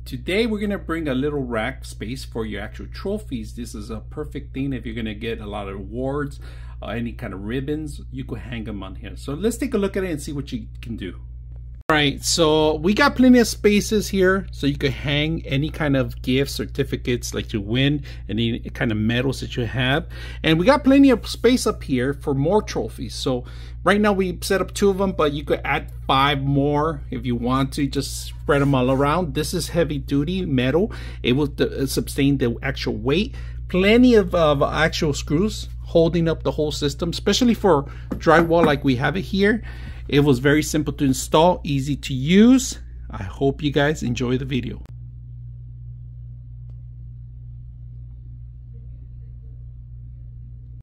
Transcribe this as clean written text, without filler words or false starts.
Today we're going to bring a little rack space for your actual trophies. This is a perfect thing if you're going to get a lot of awards, any kind of ribbons, you could hang them on here. So let's take a look at it and see what you can do. Alright, so we got plenty of spaces here so you could hang any kind of gifts, certificates like you win, any kind of medals that you have. And we got plenty of space up here for more trophies. So right now we set up 2 of them, but you could add 5 more if you want to. Just spread them all around. This is heavy duty metal. It will sustain the actual weight. Plenty of actual screws holding up the whole system, especially for drywall like we have it here. It was very simple to install, easy to use. I hope you guys enjoy the video.